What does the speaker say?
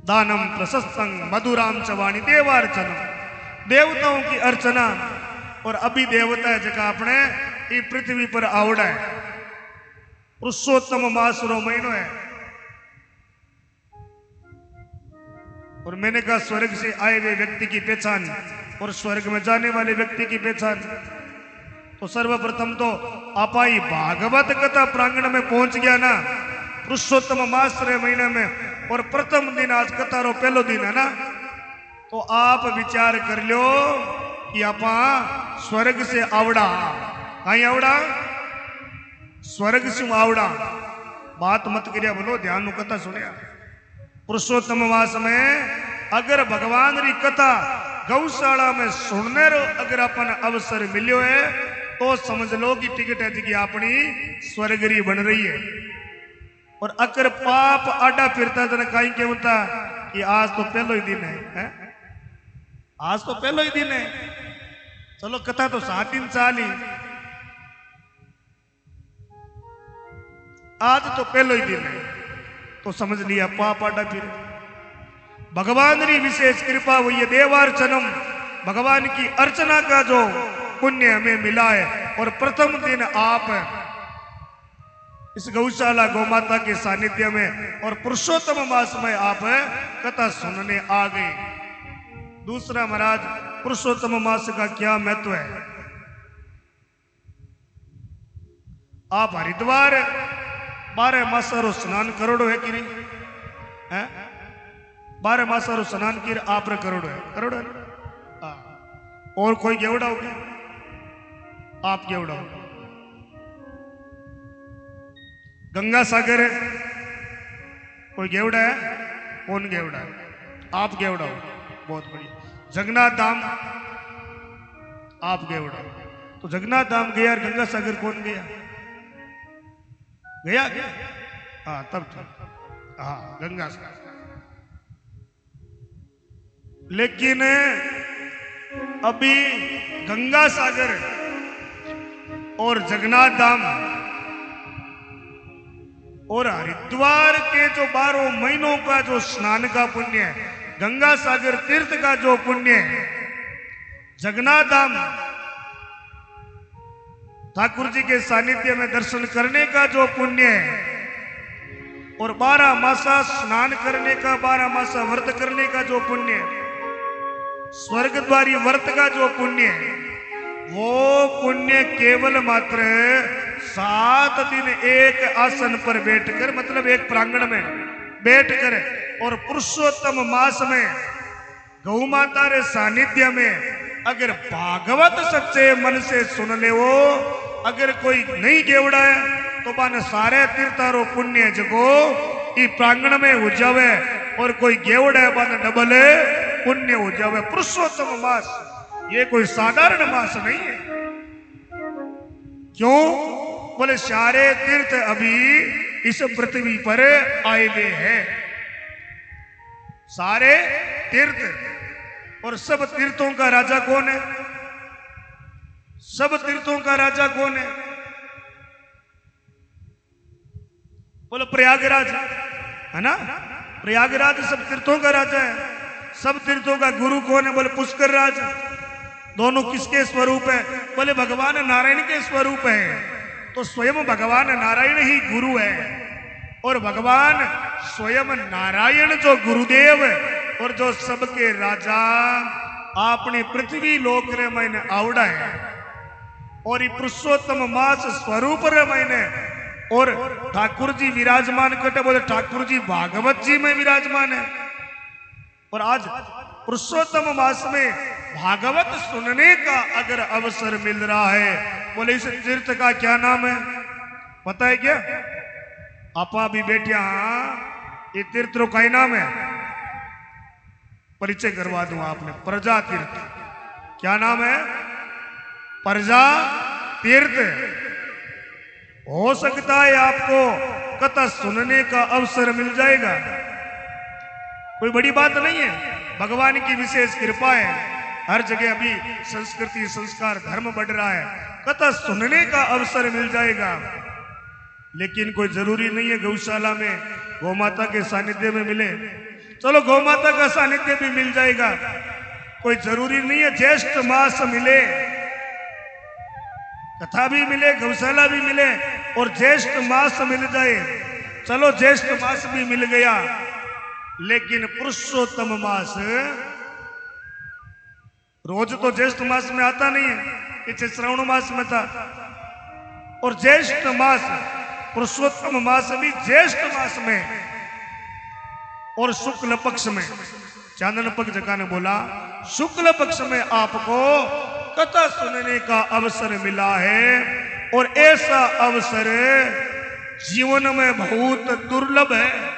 दानम प्रशस्तंग मधुराम चवाणी देवार्चनम, देवताओं की अर्चना। और अभी देवता है जगह अपने ये पृथ्वी पर आवड़ा है। पुरुषोत्तम मास रो महीनो है। और मैंने कहा स्वर्ग से आए हुए व्यक्ति की पहचान और स्वर्ग में जाने वाले व्यक्ति की पहचान। तो सर्वप्रथम तो आपाई भागवत कथा प्रांगण में पहुंच गया ना, पुरुषोत्तम मास रे महीने में। और प्रथम दिन आज कथा रो पहलो दिन है ना, तो आप विचार कर लो कि आपा स्वर्ग से आवड़ा। कहीं आवड़ा? स्वर्ग से आवड़ा। बात मत करिया, बोलो ध्यान नु कथा सुनिया। पुरुषोत्तम मास में अगर भगवान री कथा गौशाला में सुनने रो अगर अपन अवसर मिलो है तो समझ लो कि टिकट है जी अपनी स्वर्गरी बन रही है। और अगर पाप आडा फिरता तो कहीं क्या होता कि आज तो पहलो ही दिन है? आज तो पहलो ही दिन है। चलो कथा तो 7 दिन चाली, आज तो पहलो ही दिन है तो समझ लिया पाप आडा फिर। भगवान की विशेष कृपा हुई है, देवार्चनम, भगवान की अर्चना का जो पुण्य हमें मिला है। और प्रथम दिन आप इस गौशाला गौमाता के सानिध्य में और पुरुषोत्तम मास में आप कथा सुनने आ गए। दूसरा महाराज, पुरुषोत्तम मास का क्या महत्व है? आप हरिद्वार 12 मासा स्नान करोड़ो है कि नहीं है? 12 मासा स्नान की आप रे करोड़ो है, करोड़ो है ना? और कोई गेवड़ा हो गया? आप गेवड़ा हो। गंगा सागर कोई गेवड़ा है? कौन गेवड़ा है? आप गेवड़ा हो, बहुत बढ़िया। जगन्नाथ धाम आप गेवड़ा हो। तो जगन्नाथ धाम गया, गंगा सागर कौन गया? गया गया? हाँ तब ठीक। हाँ गंगा सागर। लेकिन अभी गंगा सागर और जगन्नाथ धाम और हरिद्वार के जो 12 महीनों का जो स्नान का पुण्य है, गंगा सागर तीर्थ का जो पुण्य है, जगन्नाथ धाम ठाकुर जी के सानिध्य में दर्शन करने का जो पुण्य है, और 12 मासा स्नान करने का, 12 मासा व्रत करने का जो पुण्य है, स्वर्ग द्वारी व्रत का जो पुण्य है, वो पुण्य केवल मात्र 7 दिन एक आसन पर बैठकर, मतलब एक प्रांगण में बैठकर, और पुरुषोत्तम मास में गौ माता रे सानिध्य में अगर भागवत सच्चे मन से सुन ले, वो अगर कोई नहीं गेवड़ा है तो बाने सारे तीर्थारो पुण्य जगो ई प्रांगण में हो जावे, और कोई गेवड़ा है बाने डबल पुण्य हो जावे। पुरुषोत्तम मास ये कोई साधारण मास नहीं है। क्यों? बोले सारे तीर्थ अभी इस पृथ्वी पर आए हुए हैं, सारे तीर्थ। और सब तीर्थों का राजा कौन है? सब तीर्थों का राजा कौन है? बोलो प्रयागराज है ना? प्रयागराज सब तीर्थों का राजा है। सब तीर्थों का गुरु कौन है? बोले पुष्कर राज। दोनों किसके स्वरूप है? बोले भगवान नारायण के स्वरूप है। तो स्वयं भगवान नारायण ही गुरु है। और भगवान स्वयं नारायण जो गुरुदेव और जो सबके राजा अपनी पृथ्वी लोक रे मैंने आवड़ा है। और ये पुरुषोत्तम मास स्वरूप रे मैंने और ठाकुर जी विराजमान करते, बोले ठाकुर जी भागवत जी में विराजमान है। और आज पुरुषोत्तम मास में भागवत सुनने का अगर अवसर मिल रहा है, बोले इस तीर्थ का क्या नाम है पता है क्या? आपा भी बैठे, हाँ ये तीर्थ का ही नाम है, परिचय करवा दूं आपने। प्रजा तीर्थ। क्या नाम है? प्रजा तीर्थ। हो सकता है आपको कथा सुनने का अवसर मिल जाएगा, कोई बड़ी बात नहीं है, भगवान की विशेष कृपा है। हर जगह अभी संस्कृति संस्कार धर्म बढ़ रहा है, कथा सुनने का अवसर मिल जाएगा। लेकिन कोई जरूरी नहीं है गौशाला में गौ माता के सानिध्य में मिले। चलो गौ माता का सानिध्य भी मिल जाएगा, कोई जरूरी नहीं है ज्येष्ठ मास मिले, कथा भी मिले, गौशाला भी मिले और ज्येष्ठ मास मिल जाए। चलो ज्येष्ठ मास भी मिल गया, लेकिन पुरुषोत्तम मास रोज तो ज्येष्ठ मास में आता नहीं है, पीछे श्रावण मास में था। और ज्येष्ठ मास पुरुषोत्तम मास भी ज्येष्ठ मास में और शुक्ल पक्ष में, चांदन पक्ष जका ने बोला शुक्ल पक्ष में आपको कथा सुनने का अवसर मिला है, और ऐसा अवसर जीवन में बहुत दुर्लभ है।